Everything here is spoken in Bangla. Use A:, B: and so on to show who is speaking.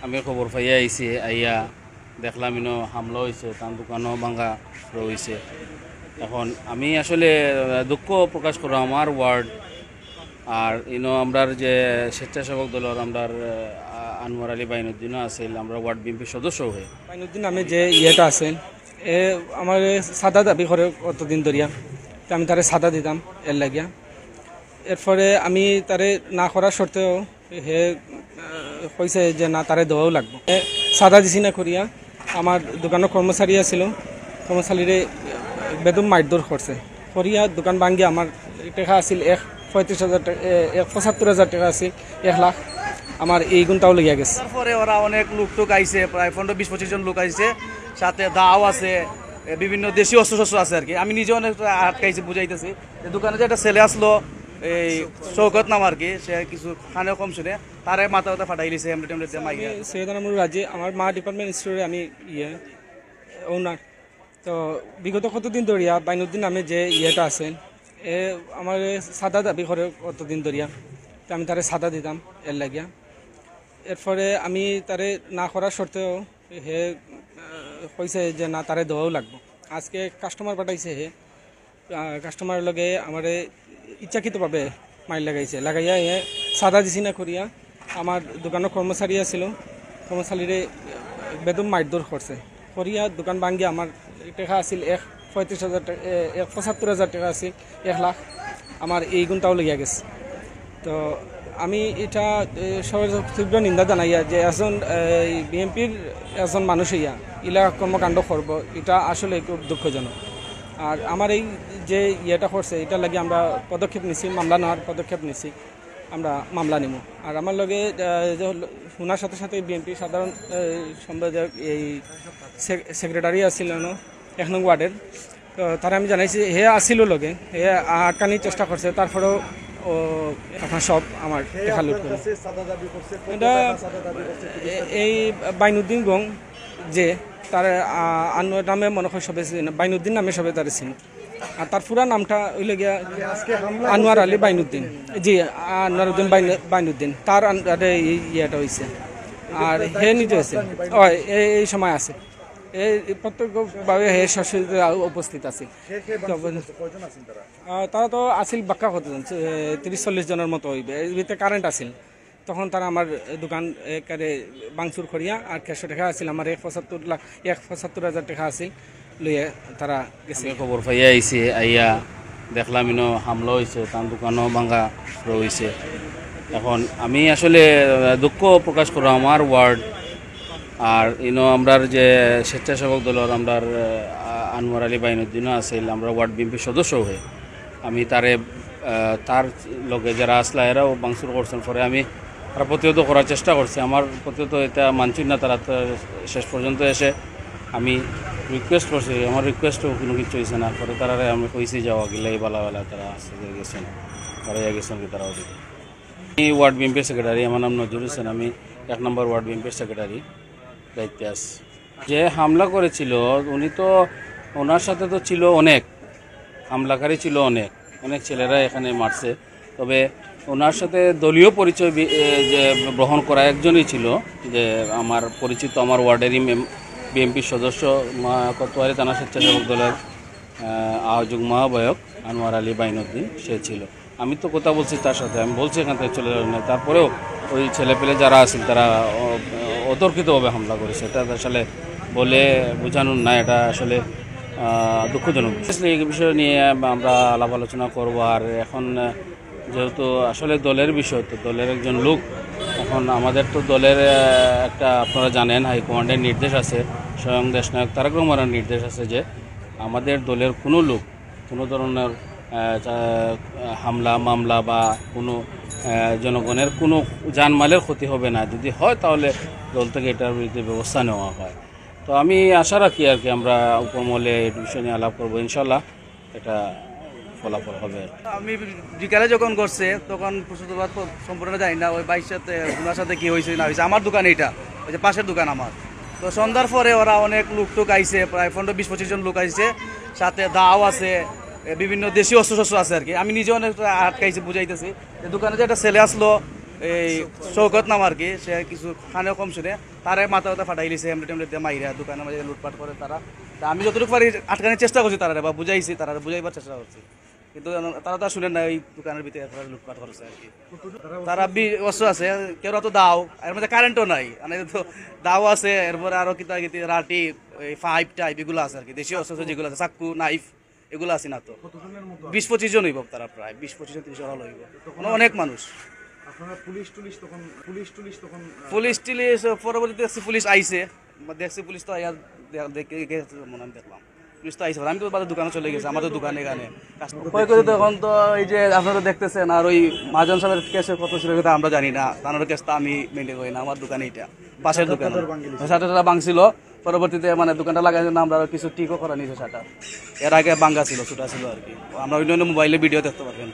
A: আমি খবর পাইয়া আইছি, আইয়া দেখলাম ইনো হামলা হয়েছে, তার দোকানও ভাঙা রয়েছে। এখন আমি আসলে দুঃখ প্রকাশ করো আমার ওয়ার্ড আর ইনো আমরার যে স্বেচ্ছাসেবক দলের আমরার আনোয়ার আলী বাইনুদ্দিনও আছিল, আমরা ওয়ার্ড বিএনপির সদস্য হয়ে।
B: বাইনুদ্দিন আমি যে ইয়েটা আছেন এ আমার সাদা দাবি করে কতদিন ধরিয়া, তো আমি তারে সাদা দিতাম এর লাগিয়া। এরপরে আমি তারে না করার সত্ত্বেও হে কইছে যে না তারে দেওয়াও লাগবে। সাদা দিছি না করিয়া আমার দোকানের কর্মচারী আছিল, কর্মচারীরে বেদম মারধর করছে করিয়া দোকান ভাঙ্গিয়া আমার টাকা আছিল 35,000 টাকা, 75,000 টাকা আছিল, 1 লাখ আমার এই গুণটাও লেগে গেছে।
C: তারপরে ওরা অনেক লোক আইছে, প্রায় 15-20-25 জন লোক আইছে, সাথে দাও আছে, বিভিন্ন দেশীয় অস্ত্র আছে আর কি। আমি নিজে অনেক আটকাইছি, বুঝাইতেছি। দোকানে যে একটা ছেলে আসলো এই শৌকত নাম আর কি, সে কিছু খানে কম শুনে তারে মাথা মাথা ফাটাই লিছে
B: সৈয়দ আনামুল রাজি, আমার মা ডিপার্টমেন্ট স্টোরে আমি ওনার। তো বিগত কতদিন ধরিয়া বাইনুদ্দিন নামে যে ইয়েটা আছেন এ আমার সাদা দাবি করে কতদিন ধরিয়া, তো আমি তারে সাদা দিতাম এর লাগিয়া। এরপরে আমি তারে না করার সত্ত্বেও হে কইছে যে না তারে দেওয়াও লাগবে। আজকে কাস্টমার পাঠাইছে, হে কাস্টমার লগে আমার ইচ্ছাকৃতভাবে মাইল লাগাইয়া এ সাদা দিছি না করিয়া আমার দোকানের কর্মচারী আছিল, কর্মচারীরে বেদম মারধর করছে করিয়া দোকান ভাঙ্গিয়া আমার টাকা আছিল 35,000 টাকা, 75,000 টাকা আছিল, 1 লাখ আমার এই গুণটাও লেগে গেছে। তো আমি এটা তীব্র নিন্দা জানাইয়া যে একজন বিএনপির একজন মানুষ ইয়া ইলা কর্মকাণ্ড করব, এটা আসলে খুব দুঃখজনক। আর আমার এই যে ইয়েটা করছে এটা লাগে আমরা পদক্ষেপ নিছি, মামলা নেওয়ার পদক্ষেপ নিছি, আমরা মামলা নিব। আর আমার লগে শোনার সাথে সাথে বিএনপি সাধারণ সম্পাদক এই সেক্রেটারি আসছিল 1 নং ওয়ার্ডের, তো তারা আমি জানাইছি হে আসছিল লগে, হে আটকানির চেষ্টা করছে, তারপরেও আপনার সব আমার দেখা লুট করে। এটা এই বাইনুদ্দিন গং যে তার আনোয়ার নামে মনে হয় সবে বাইনুদ্দিন নামে সবে তার চিনি, আর তার পুরা নামটা হইলে গিয়া আনোয়ার আলী বাইনুদ্দিন, জি আনোয়ার উদ্দিন বাইনুদ্দিন, তার ইয়েটা হয়েছে। আর হে নিজে হয়েছে এই সময় আছে, এই প্রত্যেকভাবে হে সশরীরে উপস্থিত আছে। তারা তো আসিল বাক্কা কতজন, 30-40 জনের মতো হইবে। এর ভিতরে কারেন্ট আসিল, তখন তারা আমার দোকান একারে বাংচুর করিয়া আর 100 টাকা আসিল, আমার 75,000 টাকা আসিল লইয়া তারা গেছে।
A: খবর পাইয়া আইছি, আইয়া দেখলাম ইনো হামলা হয়েছে, তার দোকানও ভাঙা রয়েছে। এখন আমি আসলে দুঃখ প্রকাশ করো আমার ওয়ার্ড আর ইনো আমরার যে স্বেচ্ছাসেবক দলের আমরার আনোয়ার আলী বাইনুদ্দিনও আছিল, আমরা ওয়ার্ড বিএনপির সদস্য হয়ে। আমি তার লগে যারা আসলা এরাও বাংসুর করছেন, পরে আমি তারা প্রতিহত করার চেষ্টা করছি। আমার প্রতিহত এটা মানছি না, তারা শেষ পর্যন্ত এসে আমি রিকোয়েস্ট করছি, আমার রিকোয়েস্টও কোনো কিছু হয়েছে না। পরে তারা আমি কইছি যাওয়া গেলে এই বেলা তারা আসতে গেছেন, তারা গেছেন কি তারাও দিকে। আমি ওয়ার্ড বিএনপির সেক্রেটারি, আমার নাম নজরুল হোসেন, আমি 1 নম্বর ওয়ার্ড বিএনপির সেক্রেটারি দায়িত্বে আছি। যে হামলা করেছিল উনি তো, ওনার সাথে তো ছিল অনেক হামলাকারী, ছিল অনেক ছেলেরা এখানে মারছে। তবে ওনার সাথে দলীয় পরিচয় যে গ্রহণ করা একজনই ছিল, যে আমার পরিচিত, আমার ওয়ার্ডেরই বিএনপির সদস্য, কোতোয়ালি থানা স্বেচ্ছাসেবক দলের যুগ্ম আহ্বায়ক আনোয়ার আলী বাইনুদ্দিন, সে ছিল। আমি তো কথা বলছি তার সাথে, আমি বলছি এখান থেকে চলে যাবেন না, তারপরেও ওই ছেলেপেলে যারা আছেন তারা অতর্কিতভাবে হামলা করেছে। এটা আসলে বলে বোঝানোর না, এটা আসলে দুঃখজনক। এই বিষয় নিয়ে আমরা আলাপ আলোচনা করবো। আর এখন যেহেতু আসলে দলের বিষয়, তো দলের একজন লোক, এখন আমাদের তো দলের একটা, আপনারা জানেন, হাইকমান্ডের নির্দেশ আছে, স্বয়ং দেশনায়ক তারেক রহমানের নির্দেশ আছে যে আমাদের দলের কোনো লোক কোনো ধরনের হামলা মামলা বা কোনো জনগণের কোনো জানমালের ক্ষতি হবে না, যদি হয় তাহলে দল থেকে এটার বিরুদ্ধে ব্যবস্থা নেওয়া হয়। তো আমি আশা রাখি আর কি, আমরা উপমহলে এই বিষয় নিয়ে আলাপ করবো, ইনশাল্লাহ এটা ফলাফল হবে।
C: আমি বিকালে যখন করছে তখন প্রস্তুতবাদ সম্পূর্ণ জানি না, ওই বাইক সাথে ওনার সাথে কি হয়েছে না হয়েছে। আমার দোকান এইটা, ওই যে পাশের দোকান আমার। তো সন্ধ্যার পরে ওরা অনেক লোক আইছে, প্রায় 15-20-25 জন লোক আইছে, সাথে দাও আছে, বিভিন্ন দেশীয় অস্ত্র আছে আর কি। আমি নিজে অনেক আটকাইছি, বুঝাইতেছি। দোকানে যে একটা ছেলে আসলো এই শৌকত নাম আর কি, সে কিছু খানেও কম শুনে তারে মাথা ব্যথা ফাটাই লিছে, এমনি টেমনি দিয়ে মাইরা দোকানের মাঝে লুটপাট করে তারা। তা আমি যতটুকু পারি আটকানোর চেষ্টা করছি তারা, বা বুঝাইছি তারা, বুঝাইবার চেষ্টা করছি, কিন্তু তারা তো আর শুনেন না, ওই দোকানের ভিতরে তারা লুটপাট করছে আর কি। তারা 20 বছর আছে, কেউ তো দাও, এর মধ্যে কারেন্টও নাই, মানে তো দাও আছে, এরপরে আরো কিতা কিতি রাটি, এই ফাইভ টাইপ এগুলো আছে আর কি, দেশীয় অস্ত্র যেগুলো আছে, চাক্কু নাইফ এগুলো আছে না তো। 20-25 জন হইব তারা, প্রায় 20-25 জন 30 জন হইব, অনেক মানুষ। পুলিশ টুলিশ পরবর্তীতে দেখছি পুলিশ আইছে, দেখছি পুলিশ তো আইয়া দেখে মনে আমি দেখলাম পুলিশ তো আইছে, আমি তো বাজার দোকানে চলে গেছি, আমাদের দোকানে এখানে কই করে তখন তো এই যে আপনারা দেখতেছেন, আর ওই মহাজন সাহেবের কেসে কত ছিল কথা আমরা জানি না, তার কেসটা আমি মেনটেন করি না, আমার দোকানে এটা পাশের দোকান শাটারটা ভাঙছিল, পরবর্তীতে মানে দোকানটা লাগাইছে না, আমরা কিছু টিকও করা নিয়েছে শাটার, এর আগে ভাঙ্গা ছিল, ছোটা ছিল আর কি, আমরা অন্য মোবাইলে ভিডিও দেখতে পারবেন।